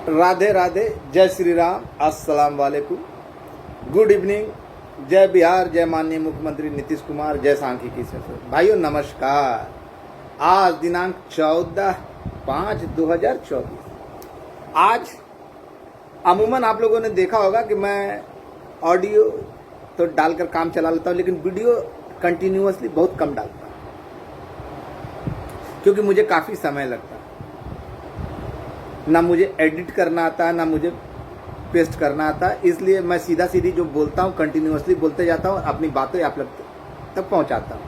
राधे राधे, जय श्री राम, अस्सलाम वालेकुम, गुड इवनिंग, जय बिहार, जय माननीय मुख्यमंत्री नीतीश कुमार, जय सांख्यिकी से भाइयों नमस्कार। आज दिनांक 14/5/2024। आज अमूमन आप लोगों ने देखा होगा कि मैं ऑडियो तो डालकर काम चला लेता हूँ, लेकिन वीडियो कंटिन्यूअसली बहुत कम डालता हूँ क्योंकि मुझे काफ़ी समय लगता है। ना मुझे एडिट करना आता है, ना मुझे पेस्ट करना आता है, इसलिए मैं सीधा सीधी जो बोलता हूँ कंटिन्यूअसली बोलते जाता हूँ, अपनी बातें आप लोग तक पहुँचाता हूँ।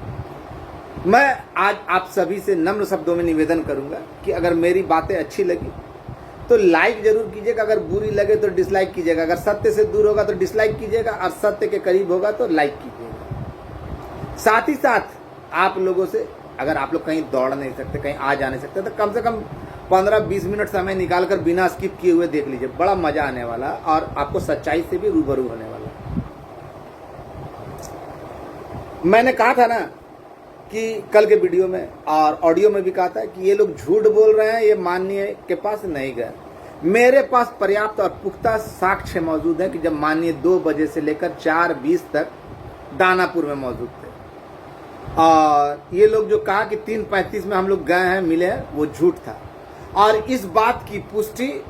मैं आज आप सभी से नम्र शब्दों में निवेदन करूँगा कि अगर मेरी बातें अच्छी लगी तो लाइक जरूर कीजिएगा, अगर बुरी लगे तो डिसलाइक कीजिएगा, अगर सत्य से दूर होगा तो डिसलाइक कीजिएगा और सत्य के करीब होगा तो लाइक कीजिएगा। साथ ही साथ आप लोगों से, अगर आप लोग कहीं दौड़ नहीं सकते, कहीं आ जा नहीं सकते, तो कम से कम 15-20 मिनट समय निकालकर बिना स्किप किए हुए देख लीजिए, बड़ा मजा आने वाला और आपको सच्चाई से भी रूबरू होने वाला। मैंने कहा था ना कि कल के वीडियो में और ऑडियो में भी कहा था कि ये लोग झूठ बोल रहे हैं, ये माननीय के पास नहीं गए। मेरे पास पर्याप्त और पुख्ता साक्ष्य मौजूद है कि जब माननीय 2 बजे से लेकर 4:20 तक दानापुर में मौजूद थे, और ये लोग जो कहा कि 3:35 में हम लोग गए हैं, मिले हैं, वो झूठ था। और इस बात की पुष्टि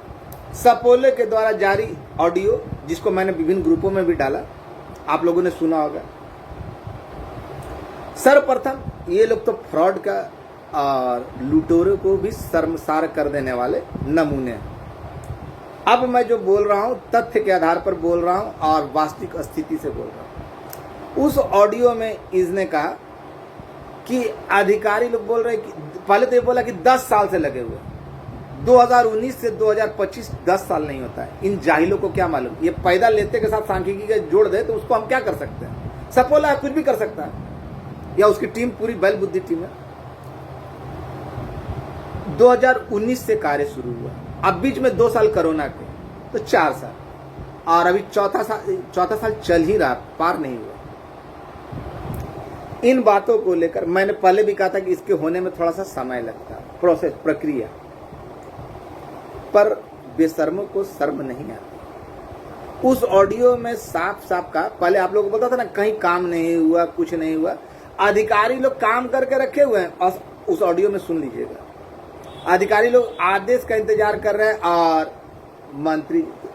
सपोले के द्वारा जारी ऑडियो, जिसको मैंने विभिन्न ग्रुपों में भी डाला, आप लोगों ने सुना होगा। सर्वप्रथम ये लोग तो फ्रॉड का और लुटेरों को भी शर्मसार कर देने वाले नमूने हैं। अब मैं जो बोल रहा हूं तथ्य के आधार पर बोल रहा हूं और वास्तविक स्थिति से बोल रहा हूं। उस ऑडियो में इसने कहा कि अधिकारी लोग बोल रहे कि, पहले तो ये बोला कि 10 साल से लगे हुए, 2019 से 2025 10 साल नहीं होता है। इन जाहिलों को क्या मालूम, ये पैदा लेते के साथ सांख्यिकी के जोड़ दे तो उसको हम क्या कर सकते हैं। सपोला है, कुछ भी कर सकता है, या उसकी टीम पूरी बैल बुद्धि टीम है। 2019 से कार्य शुरू हुआ, अब बीच में 2 साल कोरोना के, तो 4 साल, और अभी चौथा साल चल ही रहा, पार नहीं हुआ। इन बातों को लेकर मैंने पहले भी कहा था कि इसके होने में थोड़ा सा समय लगता है, प्रोसेस, प्रक्रिया, पर बेशर्मों को शर्म नहीं आती। उस ऑडियो में साफ साफ कहा, पहले आप लोगों को बोलता था ना कहीं काम नहीं हुआ, कुछ नहीं हुआ। अधिकारी लोग काम करके रखे हुए हैं, और उस ऑडियो में सुन लीजिएगा, अधिकारी लोग आदेश का इंतजार कर रहे हैं, और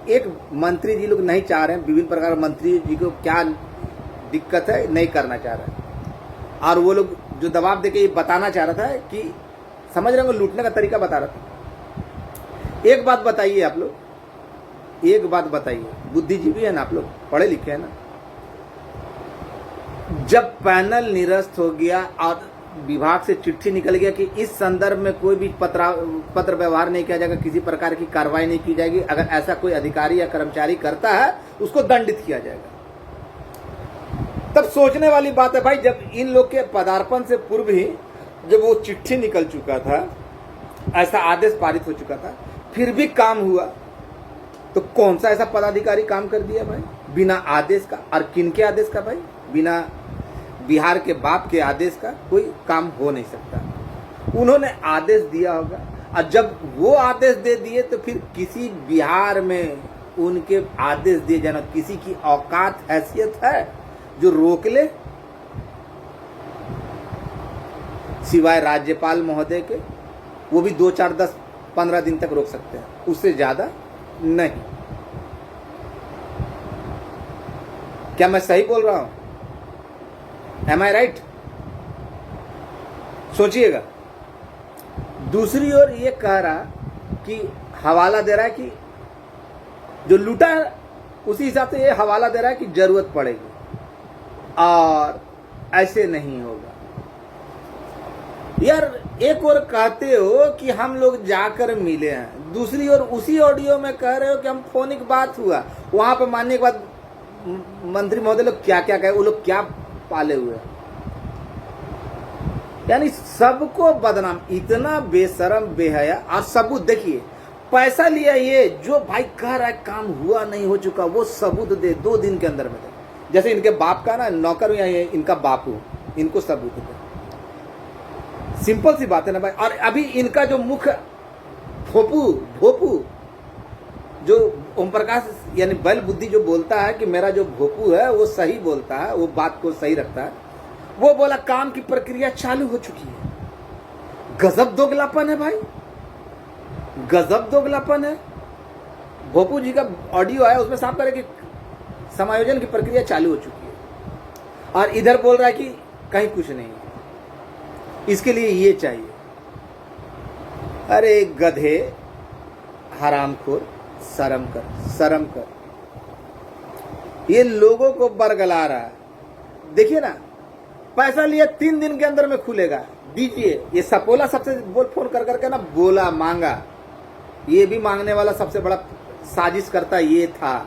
एक मंत्री जी लोग नहीं चाह रहे हैं, विभिन्न प्रकार मंत्री जी को क्या दिक्कत है, नहीं करना चाह रहे हैं, और वो लोग जो दबाव देके ये बताना चाह रहा था कि समझ रहे हो, लूटने का तरीका बता रहा था। एक बात बताइए आप लोग, एक बात बताइए, बुद्धिजीवी है ना आप लोग, पढ़े लिखे हैं ना। जब पैनल निरस्त हो गया और विभाग से चिट्ठी निकल गया कि इस संदर्भ में कोई भी पत्र व्यवहार नहीं किया जाएगा, किसी प्रकार की कार्रवाई नहीं की जाएगी, अगर ऐसा कोई अधिकारी या कर्मचारी करता है उसको दंडित किया जाएगा, तब सोचने वाली बात है भाई, जब इन लोग के पदार्पण से पूर्व ही जब वो चिट्ठी निकल चुका था, ऐसा आदेश पारित हो चुका था, फिर भी काम हुआ, तो कौन सा ऐसा पदाधिकारी काम कर दिया भाई बिना आदेश का। और किनके आदेश का भाई, बिना बिहार के बाप के आदेश का कोई काम हो नहीं सकता। उन्होंने आदेश दिया होगा, और जब वो आदेश दे दिए तो फिर किसी बिहार में उनके आदेश दिए जाना, किसी की औकात हैसियत है जो रोक ले, सिवाय राज्यपाल महोदय के, वो भी 2, 4, 10, 15 दिन तक रोक सकते हैं, उससे ज्यादा नहीं। क्या मैं सही बोल रहा हूं? Am I right? सोचिएगा। दूसरी ओर ये कह रहा कि हवाला दे रहा है कि जो लूटा है उसी हिसाब से ये हवाला दे रहा है कि जरूरत पड़ेगी, और ऐसे नहीं होगा। यार, एक और कहते हो कि हम लोग जाकर मिले हैं, दूसरी ओर उसी ऑडियो में कह रहे हो कि हम फोनिक बात हुआ, वहां पर मानने के बाद मंत्री महोदय लोग क्या क्या कहे, वो लोग क्या पाले हुए हैं। यानी सबको बदनाम, इतना बेशरम, बेहया। और सबूत देखिए, पैसा लिया, ये जो भाई कह रहा है काम हुआ नहीं हो चुका, वो सबूत दे 2 दिन के अंदर में दे। जैसे इनके बाप का ना नौकर या इनका बापू, इनको सबूत दे। सिंपल सी बात है ना भाई। और अभी इनका जो मुख्य भोपू ओम प्रकाश यानी बल बुद्धि जो बोलता है कि मेरा जो भोपू है वो सही बोलता है, वो बात को सही रखता है, वो बोला काम की प्रक्रिया चालू हो चुकी है। गजब दोगलापन है भाई, गजब दोगलापन है। भोपू जी का ऑडियो है, उसमें साफ करे कि समायोजन की प्रक्रिया चालू हो चुकी है, और इधर बोल रहा है कि कहीं कुछ नहीं है, इसके लिए ये चाहिए। अरे गधे, हरामखोर, शर्म कर, शर्म कर। ये लोगों को बरगला रहा है। देखिए ना, पैसा लिया 3 दिन के अंदर में खुलेगा, दीजिए। ये सपोला सबसे बोल फोन कर करके ना बोला, मांगा। ये भी मांगने वाला सबसे बड़ा साजिश करता ये था।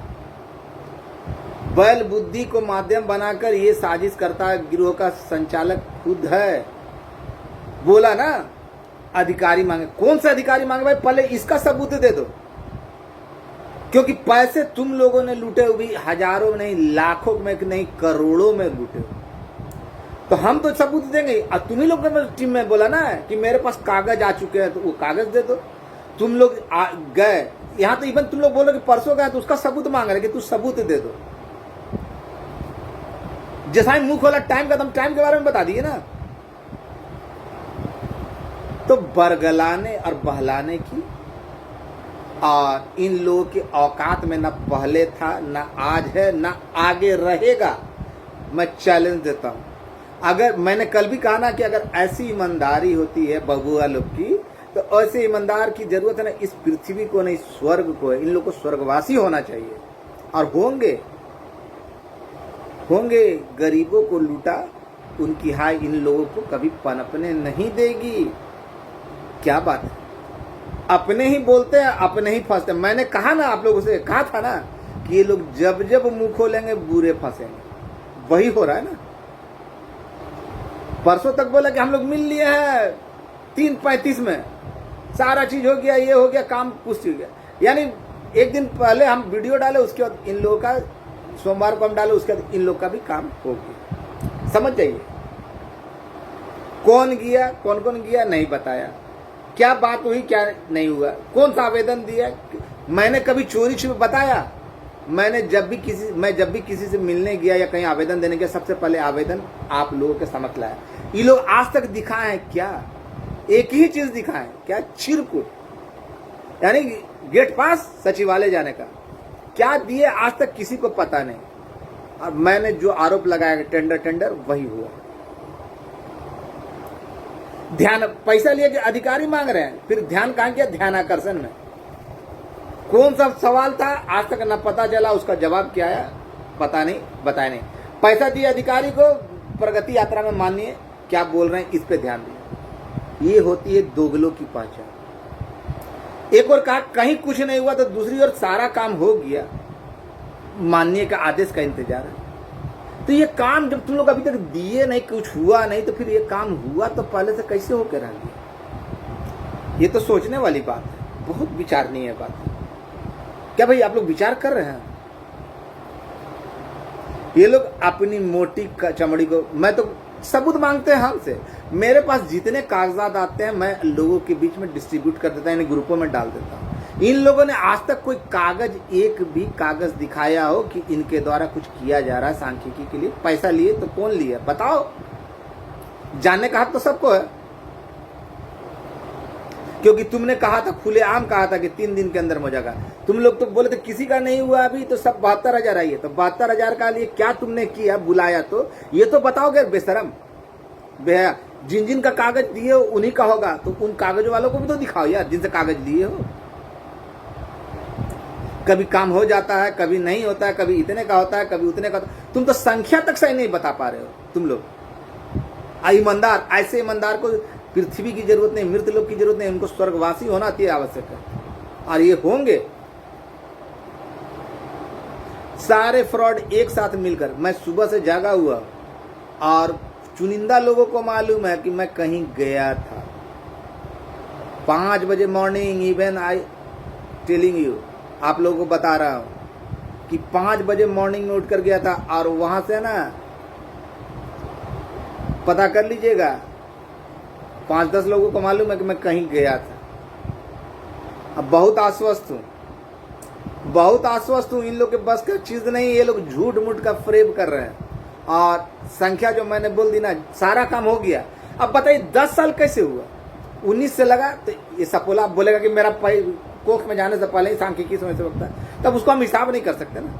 बल बुद्धि को माध्यम बनाकर ये साजिश करता है, गिरोह का संचालक खुद है। बोला ना अधिकारी मांगे, कौन सा अधिकारी मांगे भाई, पहले इसका सबूत दे दो, क्योंकि पैसे तुम लोगों ने लूटे हुए भी हजारों में नहीं, लाखों में नहीं, करोड़ों में लूटे हो। तो हम तो सबूत देंगे। और तुम्ही लोग ने टीम में बोला ना कि मेरे पास कागज आ चुके हैं, तो वो कागज दे दो। तुम लोग गए यहाँ, तो इवन तुम लोग बोलो कि परसों गए, तो उसका सबूत मांग रहे कि तू सबूत दे दो। जैसा ही मुंह खोला टाइम का, तुम टाइम के बारे में बता दिए ना। तो बरगलाने और बहलाने की, और इन लोगों के औकात में ना पहले था, ना आज है, ना आगे रहेगा। मैं चैलेंज देता हूं। अगर मैंने कल भी कहा ना कि अगर ऐसी ईमानदारी होती है बबुआ लोग की, तो ऐसे ईमानदार की जरूरत है ना इस पृथ्वी को, नहीं स्वर्ग को है। इन लोग को स्वर्गवासी होना चाहिए, और होंगे। गरीबों को लूटा, उनकी हाय इन लोगों को कभी पनपने नहीं देगी। क्या बात है, अपने ही बोलते हैं, अपने ही फंसते हैं। मैंने कहा ना, आप लोगों से कहा था ना कि ये लोग जब जब मुंह खोलेंगे बुरे फंसेंगे। वही हो रहा है ना। परसों तक बोला कि हम लोग मिल लिए हैं 3:35 में, सारा चीज हो गया, ये हो गया, काम पुष्ट हो गया। यानी एक दिन पहले हम वीडियो डाले, उसके बाद इन लोगों का, सोमवार को हम डाले, उसके बाद इन लोग का भी काम हो गया। समझ जाइए, कौन गया, कौन कौन गया नहीं बताया, क्या बात हुई, क्या नहीं हुआ, कौन सा आवेदन दिया। मैंने कभी चोरी छुपे बताया? मैं जब भी किसी से मिलने गया या कहीं आवेदन देने गया, सबसे पहले आवेदन आप लोगों के समझ लाया। ये लोग आज तक दिखाए हैं क्या? एक ही चीज दिखाए, क्या? चिरकुट, यानी गेट पास सचिवालय जाने का। क्या दिए आज तक किसी को पता नहीं। और मैंने जो आरोप लगाया टेंडर वही हुआ। ध्यान, पैसा लिए अधिकारी मांग रहे हैं, फिर ध्यान कहां किया? ध्यानाकर्षण में। कौन सा सवाल था आज तक न पता चला, उसका जवाब क्या आया पता नहीं, बताया नहीं। पैसा दिए अधिकारी को, प्रगति यात्रा में मानिए क्या बोल रहे हैं, इस पे ध्यान दिए। ये होती है दोगलों की पहचान। एक और कहा कहीं कुछ नहीं हुआ, तो दूसरी ओर सारा काम हो गया, माननीय का आदेश का इंतजार है। तो ये काम जब तुम लोग अभी तक दिए नहीं, कुछ हुआ नहीं, तो फिर ये काम हुआ तो पहले से कैसे होकर रह गया? ये तो सोचने वाली बात है, बहुत विचारणीय बात है। क्या भाई आप लोग विचार कर रहे हैं? ये लोग अपनी मोटी चमड़ी को, मैं तो सबूत मांगते हैं हमसे। मेरे पास जितने कागजात आते हैं मैं लोगों के बीच में डिस्ट्रीब्यूट कर देता हूं, इन ग्रुपों में डाल देता हूं। इन लोगों ने आज तक कोई कागज, एक भी कागज दिखाया हो कि इनके द्वारा कुछ किया जा रहा है सांख्यिकी के लिए? पैसा लिए तो कौन लिया बताओ? जानने का हक तो सबको है, क्योंकि तुमने कहा था, खुलेआम कहा था कि 3 दिन के अंदर हो जाएगा। तुम लोग तो बोले थे किसी का नहीं हुआ अभी, तो सब 72,000 आई है। तो 72,000 का लिए क्या तुमने किया? बुलाया तो ये तो बताओगे बेशरम, बेहया। जिन जिन का कागज दिए हो उन्हीं का होगा, तो उन कागज वालों को भी तो दिखाओ यार, जिनसे कागज लिए हो। कभी काम हो जाता है, कभी नहीं होता है, कभी इतने का होता है, कभी उतने का। तुम तो संख्या तक सही नहीं बता पा रहे हो तुम लोग। ईमानदार, ऐसे ईमानदार को पृथ्वी की जरूरत नहीं, मृत लोग की जरूरत नहीं, उनको स्वर्गवासी होना अति आवश्यक है, और ये होंगे। सारे फ्रॉड एक साथ मिलकर। मैं सुबह से जागा हुआ, और चुनिंदा लोगों को मालूम है कि मैं कहीं गया था। 5 बजे morning, even I telling you, आप लोगों को बता रहा हूं कि 5 बजे मॉर्निंग में उठकर गया था। और वहां से ना पता कर लीजिएगा, 5-10 लोगों को मालूम है कि मैं कहीं गया था। अब बहुत आश्वस्त हूं, बहुत आश्वस्त हूँ, इन लोग के बस का चीज नहीं, ये लोग झूठ मूठ का फ्रेब कर रहे हैं। और संख्या जो मैंने बोल दी ना, सारा काम हो गया। अब बताइए 10 साल कैसे हुआ? 19 से लगा तो ये सपोला बोलेगा कि मेरा कोख में जाने से पहले ही सांख्यिकी समय से वक्त है, तब उसको हम हिसाब नहीं कर सकते ना।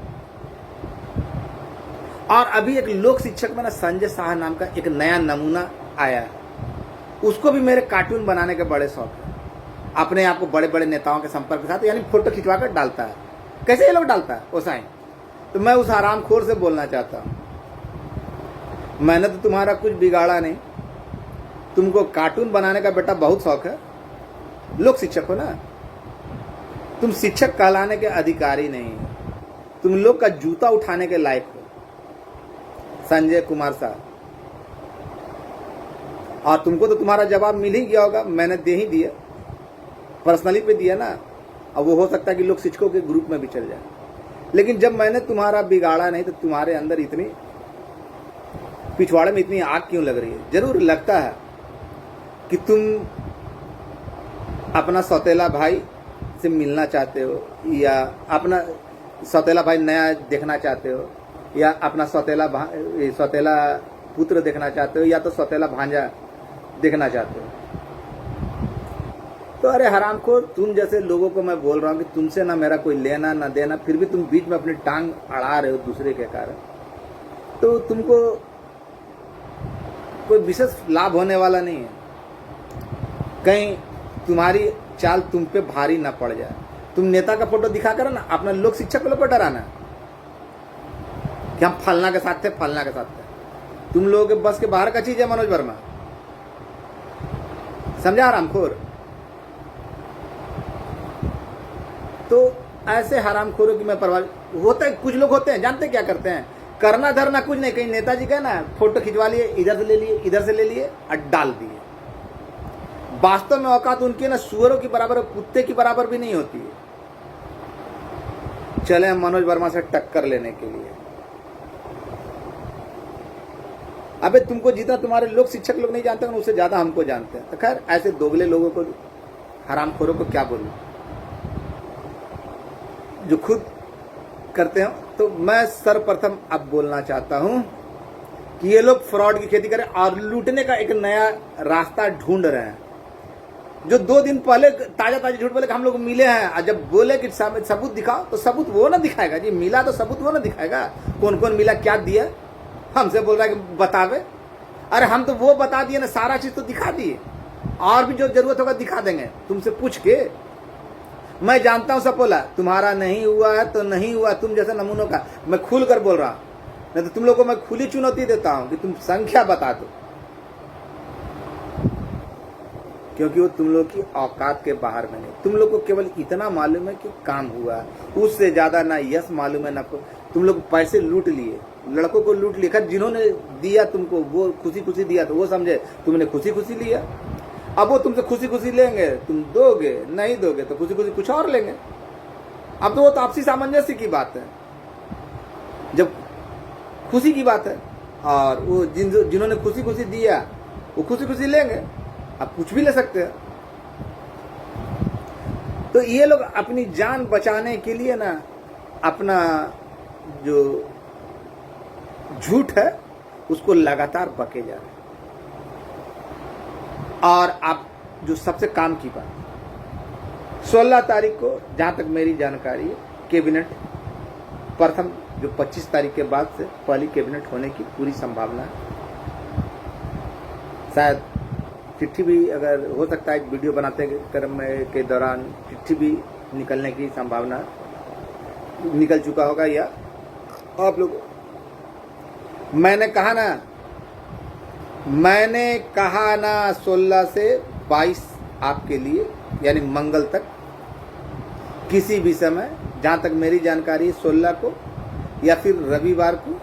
और अभी एक लोक शिक्षक में ना संजय शाह नाम का एक नया नमूना आया है, उसको भी मेरे कार्टून बनाने के बड़े शौक है। अपने आप को बड़े बड़े नेताओं के संपर्क के साथ यानी फोटो खिंचवा कर डालता है। कैसे ये लोग डालता है ओसाई? तो मैं उस हरामखोर से बोलना चाहता हूं, मैंने तो तुम्हारा कुछ बिगाड़ा नहीं, तुमको कार्टून बनाने का बेटा बहुत शौक है, लोक शिक्षक हो ना, तुम शिक्षक कहलाने के अधिकारी नहीं हो, तुम लोग का जूता उठाने के लायक हो संजय कुमार साहब। और तुमको तो तुम्हारा जवाब मिल ही गया होगा, मैंने दे ही दिया, पर्सनली पे दिया ना। अब वो हो सकता है कि लोग शिक्षकों के ग्रुप में भी चल जाए, लेकिन जब मैंने तुम्हारा बिगाड़ा नहीं तो तुम्हारे अंदर इतनी पिछवाड़े में इतनी आग क्यों लग रही है? जरूर लगता है कि तुम अपना सौतेला भाई से मिलना चाहते हो, या अपना सौतेला भाई नया देखना चाहते हो, या अपना सौतेला पुत्र देखना चाहते हो, या तो सौतेला भांजा देखना चाहते हो। तो अरे हरामखोर, तुम जैसे लोगों को मैं बोल रहा हूँ कि तुमसे ना मेरा कोई लेना ना देना, फिर भी तुम बीच में अपनी टांग अड़ा रहे हो दूसरे के कारण, तो तुमको कोई विशेष लाभ होने वाला नहीं है। कहीं तुम्हारी चाल तुम पे भारी ना पड़ जाए। तुम नेता का फोटो दिखा कर ना अपना लोक शिक्षक को डराना कि हम फलना के साथ थे, फलना के साथ थे। तुम लोगों के बस के बाहर का चीज है मनोज वर्मा, समझा हरामखोर? तो ऐसे हरामखोरों की मैं परवाह होता है। कुछ लोग होते हैं, जानते क्या करते हैं, करना धरना कुछ नहीं, कहीं नेताजी का ना फोटो खिंचवा लिए, इधर से ले लिए, इधर से ले लिए और डाल दिए। वास्तव में औकात उनके ना सुअरों की बराबर, कुत्ते की बराबर भी नहीं होती है। चले हम मनोज वर्मा से टक्कर लेने के लिए। अबे तुमको जितना तुम्हारे लोग शिक्षक लोग नहीं जानते, उससे ज्यादा हमको जानते हैं। तो खैर, ऐसे दोगले लोगों को, हरामखोरों को क्या बोलूं, जो खुद करते हो। तो मैं सर्वप्रथम अब बोलना चाहता हूं कि ये लोग फ्रॉड की खेती करें और लूटने का एक नया रास्ता ढूंढ रहे हैं। जो 2 दिन पहले ताजा झूठ बोले कि हम लोग मिले हैं, और जब बोले कि सबूत दिखाओ, तो सबूत वो ना दिखाएगा जी, मिला तो सबूत वो ना दिखाएगा। कौन कौन मिला, क्या दिया, हमसे बोल रहा है कि बतावे। अरे हम तो वो बता दिए ना, सारा चीज तो दिखा दिए, और भी जो जरूरत होगा दिखा देंगे तुमसे पूछ के। मैं जानता हूं सपोला, तुम्हारा नहीं हुआ है तो नहीं हुआ, तुम जैसे नमूनों का मैं खुल कर बोल रहा हूं, नहीं तो तुम लोग को मैं खुली चुनौती देता हूं कि तुम संख्या बता दो, क्योंकि वो तुम लोग की औकात के बाहर में नहीं। तुम लोग को केवल इतना मालूम है कि काम हुआ, उससे ज्यादा ना यश मालूम है ना। तुम लोग पैसे लूट लिए, लड़कों को लूट लिया। जिन्होंने दिया तुमको वो खुशी खुशी दिया, तो वो समझे तुमने खुशी खुशी लिया। अब वो तुमसे खुशी खुशी लेंगे, तुम दोगे, नहीं दोगे तो खुशी खुशी कुछ और लेंगे। अब तो वो तो आपसी सामंजस्य की बात है, जब खुशी की बात है, और वो जिन्होंने खुशी खुशी दिया वो खुशी खुशी लेंगे, आप कुछ भी ले सकते हैं। तो ये लोग अपनी जान बचाने के लिए ना अपना जो झूठ है उसको लगातार बके जा रहे हैं। और आप जो सबसे काम की बात, 16 तारीख को जहां तक मेरी जानकारी है, कैबिनेट प्रथम जो 25 तारीख के बाद से पहली कैबिनेट होने की पूरी संभावना है। शायद चिट्ठी भी, अगर हो सकता है वीडियो बनाते क्रम के दौरान चिट्ठी भी निकलने की संभावना, निकल चुका होगा। या आप लोग, मैंने कहा ना 16 से 22 आपके लिए, यानी मंगल तक, किसी भी समय, जहां तक मेरी जानकारी है 16 को या फिर रविवार को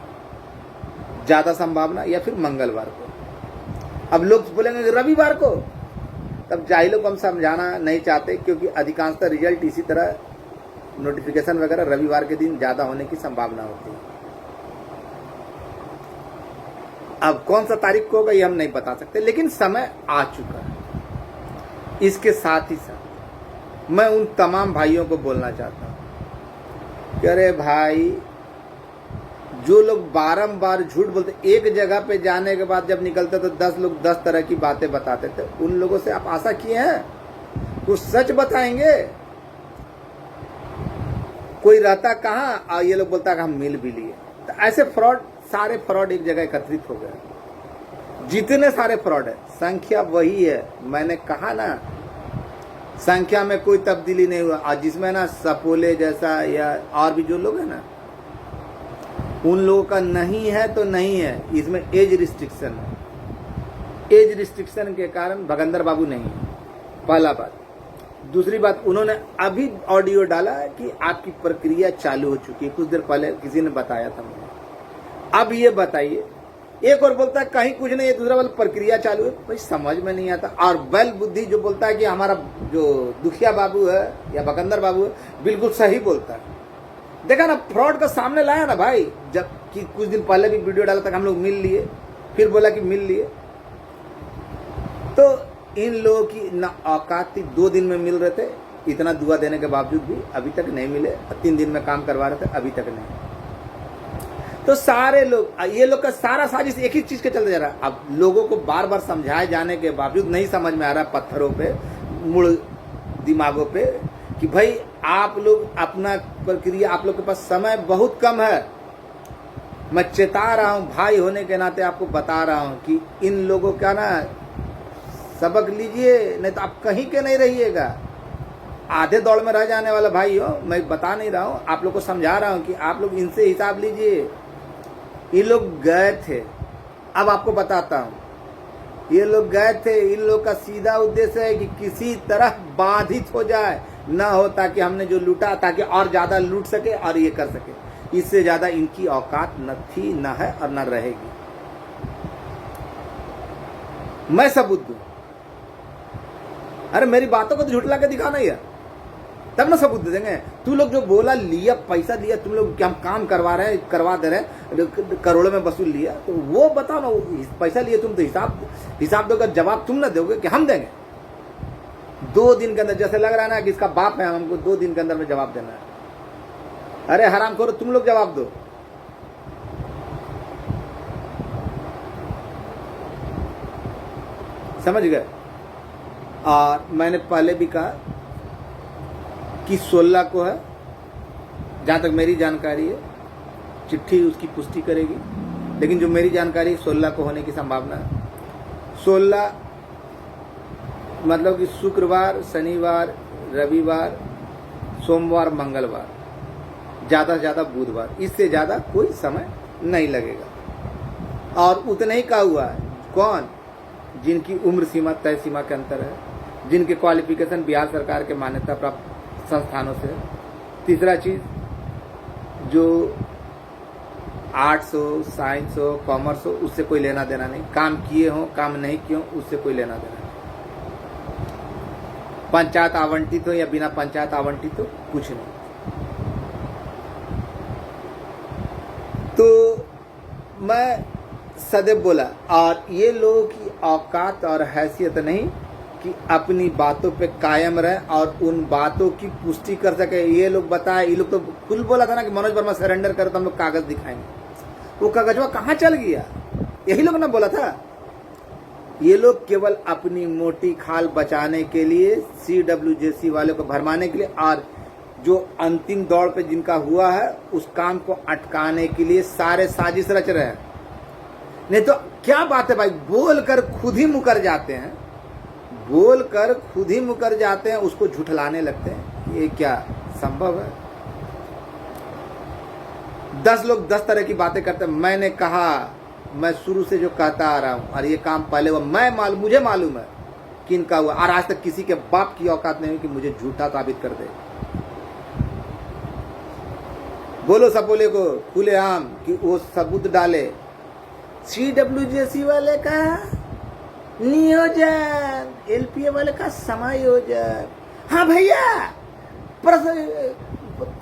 ज्यादा संभावना, या फिर मंगलवार को। अब लोग बोलेंगे कि रविवार को, तब जाहिलों को हम समझाना नहीं चाहते, क्योंकि अधिकांशतः रिजल्ट इसी तरह नोटिफिकेशन वगैरह रविवार के दिन ज्यादा होने की संभावना होती है। अब कौन सा तारीख को होगा ये हम नहीं बता सकते, लेकिन समय आ चुका है। इसके साथ ही साथ मैं उन तमाम भाइयों को बोलना चाहता हूं कि अरे भाई, जो लोग बारंबार झूठ बोलते, एक जगह पे जाने के बाद जब निकलते तो 10 लोग 10 तरह की बातें बताते थे, उन लोगों से आप आशा किए हैं कुछ सच बताएंगे? कोई रहता कहाँ और ये लोग बोलता कि हम मिल भी लिए। तो ऐसे फ्रॉड, सारे फ्रॉड एक जगह एकत्रित हो गए। जितने सारे फ्रॉड है, संख्या वही है। मैंने कहा ना, संख्या में कोई तब्दीली नहीं हुआ। और जिसमें ना सपोले जैसा या और भी जो लोग हैं ना, उन लोगों का नहीं है तो नहीं है। इसमें एज रिस्ट्रिक्शन है। एज रिस्ट्रिक्शन के कारण भगंदर बाबू नहीं है, पहला बात। दूसरी बात, उन्होंने अभी ऑडियो डाला कि आपकी प्रक्रिया चालू हो चुकी है, कुछ देर पहले किसी ने बताया था मुझे। अब ये बताइए, एक और बोलता है कहीं कुछ नहीं है, दूसरा वाला प्रक्रिया चालू है। भाई समझ में नहीं आता। और बैल बुद्धि जो बोलता है कि हमारा जो दुखिया बाबू है या भगंदर बाबू है, बिल्कुल सही बोलता है। देखा ना, फ्रॉड का सामने लाया ना भाई। जब कि कुछ दिन पहले भी वीडियो डाला था, हम लोग मिल लिए, फिर बोला कि मिल लिए। तो इन लोगों की ना औकात थी, 2 दिन में मिल रहे थे, इतना दुआ देने के बावजूद भी अभी तक नहीं मिले। 3 दिन में काम करवा रहे थे, अभी तक नहीं। तो सारे लोग, ये लोग का सारा साजिश एक ही चीज के चलते जा रहा है। अब लोगों को बार बार समझाए जाने के बावजूद नहीं समझ में आ रहा, पत्थरों पे, मुड़ दिमागों पे, कि भाई आप लोग अपना प्रक्रिया, आप लोग के पास समय बहुत कम है। मैं चेता रहा हूं, भाई होने के नाते आपको बता रहा हूं कि इन लोगों का ना सबक लीजिए, नहीं तो आप कहीं के नहीं रहिएगा। आधे दौड़ में रह जाने वाला भाई हो, मैं बता नहीं रहा हूँ, आप लोग को समझा रहा हूँ कि आप लोग इनसे हिसाब लीजिए। ये लोग गए थे, अब आपको बताता हूँ। ये लोग गए थे, इन लोग का सीधा उद्देश्य है कि किसी तरह बाधित हो जाए, ना हो, ताकि हमने जो लूटा ताकि और ज्यादा लूट सके और ये कर सके। इससे ज्यादा इनकी औकात न थी, न है और न रहेगी। मैं सबूत दूं? अरे मेरी बातों को तो झुठला के दिखाना ही है, तब ना सबूत दे देंगे। तू लोग जो बोला, लिया पैसा दिया, तुम लोग क्या हम काम करवा रहे हैं, करवा दे रहे हैं, करोड़ों में वसूल लिया, तो वो बताओ ना। पैसा लिए तुम तो हिसाब दोगे, जवाब तुम ना दोगे कि हम देंगे? 2 दिन के अंदर, जैसे लग रहा है ना कि इसका बाप है, हमको 2 दिन के अंदर में जवाब देना है। अरे हरामखोर, तुम लोग जवाब दो। समझ गए? और मैंने पहले भी कहा कि 16 को है, जहां तक मेरी जानकारी है, चिट्ठी उसकी पुष्टि करेगी। लेकिन जो मेरी जानकारी 16 को होने की संभावना है। 16 मतलब कि शुक्रवार, शनिवार, रविवार, सोमवार, मंगलवार, ज़्यादा से ज़्यादा बुधवार, इससे ज़्यादा कोई समय नहीं लगेगा। और उतना ही का हुआ है कौन? जिनकी उम्र सीमा तय सीमा के अंतर है, जिनके क्वालिफिकेशन बिहार सरकार के मान्यता प्राप्त संस्थानों से। तीसरा चीज, जो आर्ट्स हो, साइंस हो, कॉमर्स हो, उससे कोई लेना देना नहीं। काम किए हो, काम नहीं किए हो, उससे कोई लेना देना नहीं। पंचायत आवंटित हो या बिना पंचायत आवंटित हो, कुछ नहीं। तो मैं सदैव बोला, और ये लोगों की औकात और हैसियत नहीं कि अपनी बातों पे कायम रहे और उन बातों की पुष्टि कर सके। ये लोग बताए, ये लोग तो खुद बोला था ना कि मनोज वर्मा सरेंडर करे तो हम लोग कागज दिखाएंगे। वो कागजवा कहाँ चल गया? यही लोग ना बोला था। ये लोग केवल अपनी मोटी खाल बचाने के लिए, CWJC वालों को भरमाने के लिए, और जो अंतिम दौड़ पे जिनका हुआ है उस काम को अटकाने के लिए सारे साजिश रच रहे हैं। नहीं तो क्या बात है भाई, बोलकर खुद ही मुकर जाते हैं, बोलकर खुद ही मुकर जाते हैं, उसको झुठलाने लगते हैं। ये क्या संभव है? 10 लोग 10 तरह की बातें करते हैं। मैंने कहा, मैं शुरू से जो कहता आ रहा हूं, और ये काम पहले हुआ, मुझे मालूम है कि इनका हुआ, और आज तक किसी के बाप की औकात नहीं हुई कि मुझे झूठा साबित कर दे। बोलो सपोले को खुलेआम कि वो सबूत डाले। CWJC वाले का नियोजन, LPA वाले का समायोजन। हाँ भैया,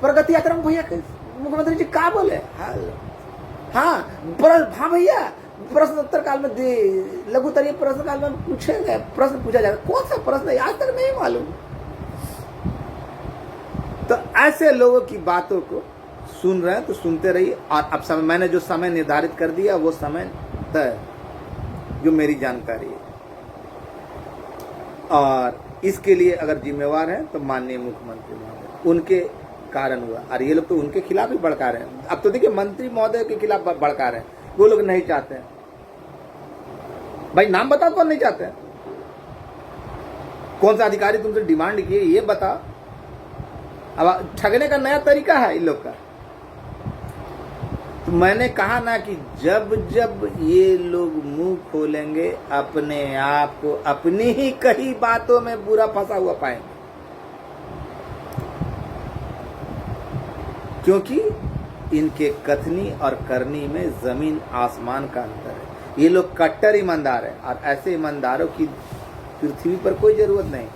प्रगति आक्रम भैया मुख्यमंत्री जी क्या बोले? हाँ भैया, प्रश्नोत्तर काल में लघु उत्तरीय प्रश्न काल में पूछे गए, प्रश्न पूछा जाएगा। कौन सा प्रश्न है आज तक नहीं मालूम। तो ऐसे लोगों की बातों को सुन रहे हैं तो सुनते रहिए। और अब समय मैंने जो समय निर्धारित कर दिया वो समय तय, जो मेरी जानकारी है, और इसके लिए अगर जिम्मेवार हैं तो माननीय मुख्यमंत्री महोदय, उनके कारण हुआ। और ये लोग तो उनके खिलाफ ही भड़का रहे हैं। अब तो देखिए मंत्री महोदय के खिलाफ भड़का रहे हैं, वो लोग नहीं चाहते हैं। भाई नाम बता, कौन नहीं चाहते हैं? कौन सा अधिकारी तुमसे डिमांड किए ये बता। अब ठगने का नया तरीका है इन लोग का। तो मैंने कहा ना कि जब जब ये लोग मुंह खोलेंगे अपने आप को अपनी ही कई बातों में बुरा फंसा हुआ पाएंगे, क्योंकि इनके कथनी और करनी में जमीन आसमान का अंतर है। ये लोग कट्टर ईमानदार है, और ऐसे ईमानदारों की पृथ्वी पर कोई जरूरत नहीं।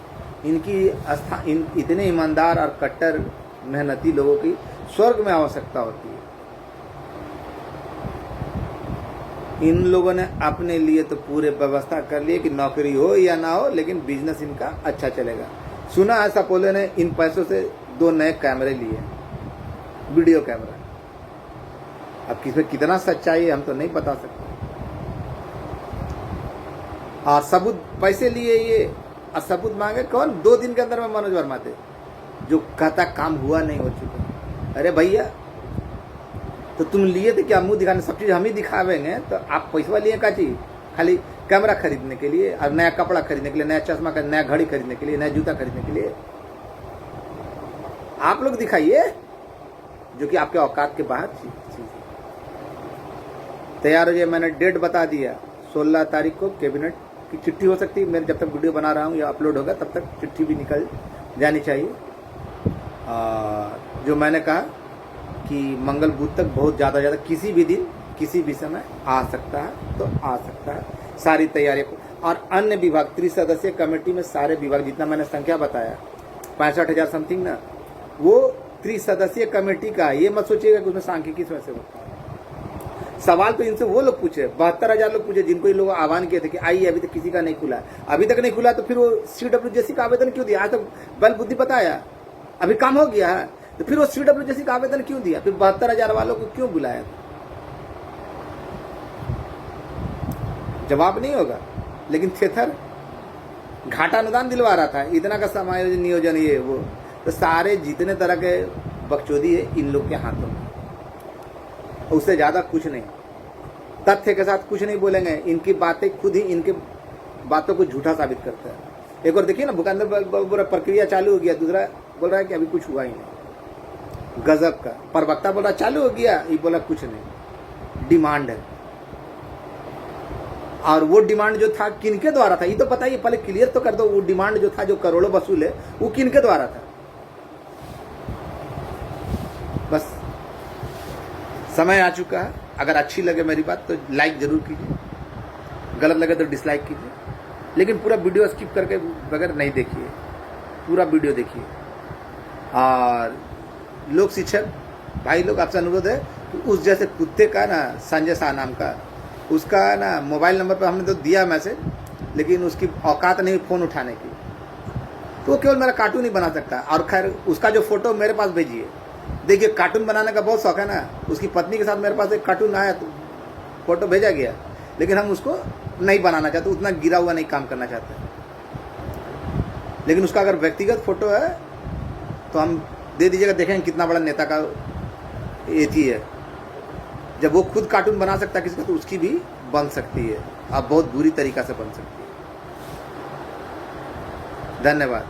इनकी इतने ईमानदार और कट्टर मेहनती लोगों की स्वर्ग में आवश्यकता होती है। इन लोगों ने अपने लिए तो पूरे व्यवस्था कर लिए कि नौकरी हो या ना हो, लेकिन बिजनेस इनका अच्छा चलेगा। सुना है सपोले ने इन पैसों से 2 नए कैमरे लिए, वीडियो कैमरा। अब किसमें कितना सच्चाई है हम तो नहीं बता सकते। और सबूत पैसे लिए ये, और सबूत मांगे कौन? 2 दिन के अंदर में मनोज वर्मा थे, जो कहता काम हुआ नहीं हो चुका। अरे भैया, तो तुम लिए थे क्या मुंह दिखाने? सब चीज हम ही दिखावेंगे, तो आप पैसा लिए का चीज? खाली कैमरा खरीदने के लिए, और नया कपड़ा खरीदने के लिए, नया चश्मा, नया घड़ी खरीदने के लिए, नया जूता खरीदने के लिए। आप लोग दिखाइए, जो कि आपके औकात के बाहर चीज। तैयार हो जाए, मैंने डेट बता दिया, 16 तारीख को कैबिनेट की चिट्ठी हो सकती है। मैं जब तक वीडियो बना रहा हूँ या अपलोड होगा तब तक चिट्ठी भी निकल जानी चाहिए। जो मैंने कहा कि मंगल बुध तक बहुत ज़्यादा किसी भी दिन किसी भी समय आ सकता है, तो आ सकता है। सारी तैयारी को, और अन्य विभाग 30 सदस्यीय कमेटी में सारे विभाग, जितना मैंने संख्या बताया 65,000 समथिंग ना, वो 30 सदस्यीय कमेटी का। ये मत सोचिएगा कि उसमें सांख्यिकी से होता है। सवाल तो इनसे वो लोग पूछे, 72,000 लोग पूछे, जिनको इन लोगों आह्वान किए थे कि आइए, अभी तक किसी का नहीं खुला है। अभी तक नहीं खुला तो फिर वो CWJC का आवेदन क्यों दिया? आज तक बल बुद्धि बताया, अभी काम हो गया है, तो फिर वो CWJC का आवेदन क्यों दिया? फिर 72,000 वालों को क्यों बुलाया? जवाब नहीं होगा। लेकिन थेथर घाटा अनुदान दिलवा रहा था, इतना का समायोजन नियोजन ये वो, तो सारे जितने तरह के बकचोदी है इन लोग के हाथों में, उससे ज्यादा कुछ नहीं। तथ्य के साथ कुछ नहीं बोलेंगे, इनकी बातें खुद ही इनके बातों को झूठा साबित करता है। एक और देखिए ना, भूपेंद्र बोल प्रक्रिया चालू हो गया, दूसरा बोल रहा है कि अभी कुछ हुआ ही नहीं। गजब का। प्रवक्ता बोल रहा चालू हो गया, ये बोला कुछ नहीं, डिमांड है। और वो डिमांड जो था किनके द्वारा था ये तो बताइए, पहले क्लियर तो कर दो। वो डिमांड जो था, जो करोड़ों वसूल है, वो किनके द्वारा था? बस समय आ चुका है। अगर अच्छी लगे मेरी बात तो लाइक जरूर कीजिए, गलत लगे तो डिसलाइक कीजिए, लेकिन पूरा वीडियो स्किप करके बगैर नहीं देखिए, पूरा वीडियो देखिए। और लोक शिक्षक भाई लोग, आपसे अनुरोध है कि उस जैसे कुत्ते का ना, संजय शाह नाम का, उसका ना मोबाइल नंबर पर हमने तो दिया मैसेज, लेकिन उसकी औकात नहीं फ़ोन उठाने की, तो केवल मेरा कार्टून ही बना सकता है। और खैर उसका जो फोटो मेरे पास भेजिए, देखिए कार्टून बनाने का बहुत शौक है ना। उसकी पत्नी के साथ मेरे पास एक कार्टून आया, तो फोटो भेजा गया, लेकिन हम उसको नहीं बनाना चाहते, उतना गिरा हुआ नहीं काम करना चाहते। लेकिन उसका अगर व्यक्तिगत फोटो है तो हम दे दीजिएगा, देखेंगे कितना बड़ा नेता का एथी है। जब वो खुद कार्टून बना सकता है किसी का, तो उसकी भी बन सकती है, अब बहुत बुरी तरीका से बन सकती है। धन्यवाद।